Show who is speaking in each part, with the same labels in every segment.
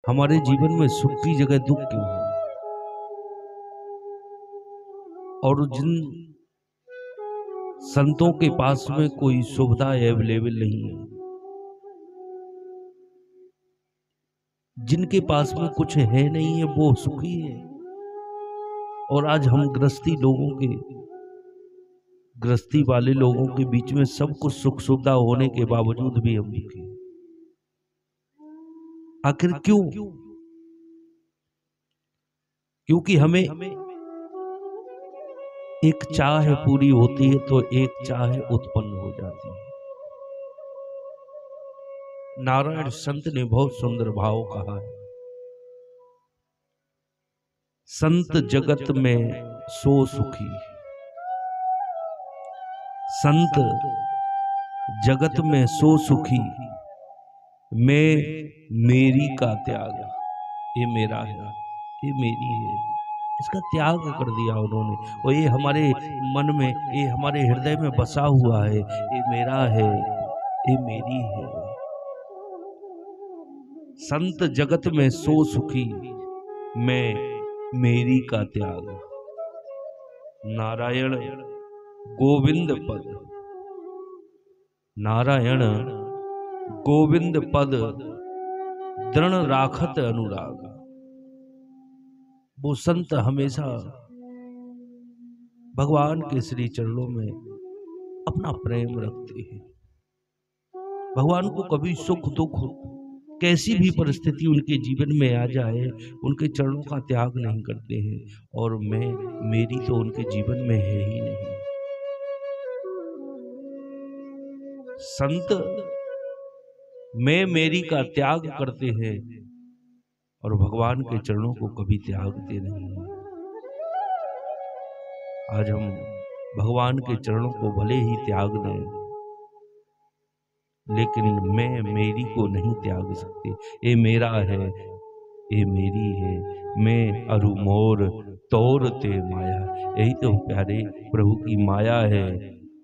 Speaker 1: हमारे जीवन में सुख की जगह दुख क्यों है? और जिन संतों के पास में कोई सुविधा अवेलेबल नहीं है, जिनके पास में कुछ है नहीं है, वो सुखी है। और आज हम गृहस्थी वाले लोगों के बीच में सब कुछ सुख सुविधा होने के बावजूद भी हम दुखी हैं। आखिर क्यों? क्योंकि हमें एक चाह पूरी होती है तो एक चाह उत्पन्न हो जाती है। नारायण संत ने बहुत सुंदर भाव कहा है, संत जगत में सो सुखी, संत जगत में सो सुखी, मैं मेरी का त्याग, ये मेरा है, ये मेरी है, इसका त्याग कर दिया उन्होंने। और ये हमारे मन में, ये हमारे हृदय में बसा हुआ है, ये मेरा है, ये मेरी है। संत जगत में सो सुखी, मैं मेरी का त्याग। नारायण गोविंद पद, नारायण गोविंद पद दृढ़ राखत अनुराग। वो संत हमेशा भगवान के श्री चरणों में अपना प्रेम रखते हैं। भगवान को कभी सुख दुख कैसी भी परिस्थिति उनके जीवन में आ जाए, उनके चरणों का त्याग नहीं करते हैं। और मैं मेरी तो उनके जीवन में है ही नहीं। संत मैं मेरी का त्याग करते हैं और भगवान के चरणों को कभी त्यागते नहीं हैं। आज हम भगवान के चरणों को भले ही त्याग दें, लेकिन मैं मेरी को नहीं त्याग सकते। ये मेरा है, ये मेरी है, मैं अरु मोर तोर ते माया। यही तो प्यारे प्रभु की माया है।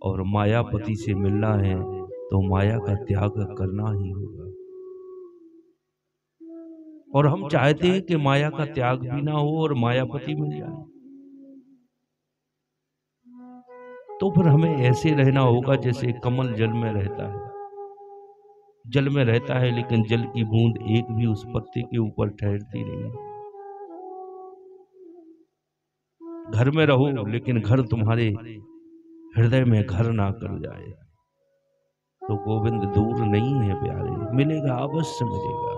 Speaker 1: और मायापति से मिलना है तो माया का त्याग करना ही होगा। और हम चाहते हैं कि माया का त्याग भी ना हो और मायापति मिल जाए, तो फिर हमें ऐसे रहना होगा जैसे कमल जल में रहता है। जल में रहता है लेकिन जल की बूंद एक भी उस पत्ते के ऊपर ठहरती नहीं है। घर में रहो लेकिन घर तुम्हारे हृदय में घर ना कर जाए तो गोविंद दूर नहीं है प्यारे, मिलेगा, अवश्य मिलेगा।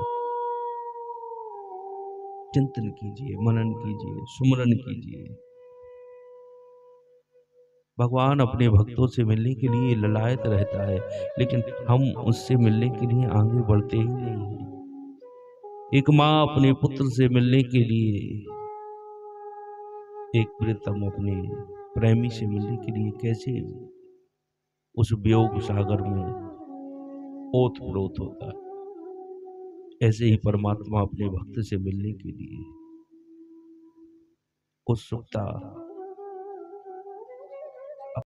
Speaker 1: चिंतन कीजिए, मनन कीजिए, सुमरन कीजिए। भगवान अपने भक्तों से मिलने के लिए ललायत रहता है, लेकिन हम उससे मिलने के लिए आगे बढ़ते ही नहीं हैं। एक माँ अपने पुत्र से मिलने के लिए, एक प्रियतम अपने प्रेमी से मिलने के लिए कैसे उस वियोग सागर में ओत प्रोत होता है, ऐसे ही परमात्मा अपने भक्त से मिलने के लिए उत्सुकता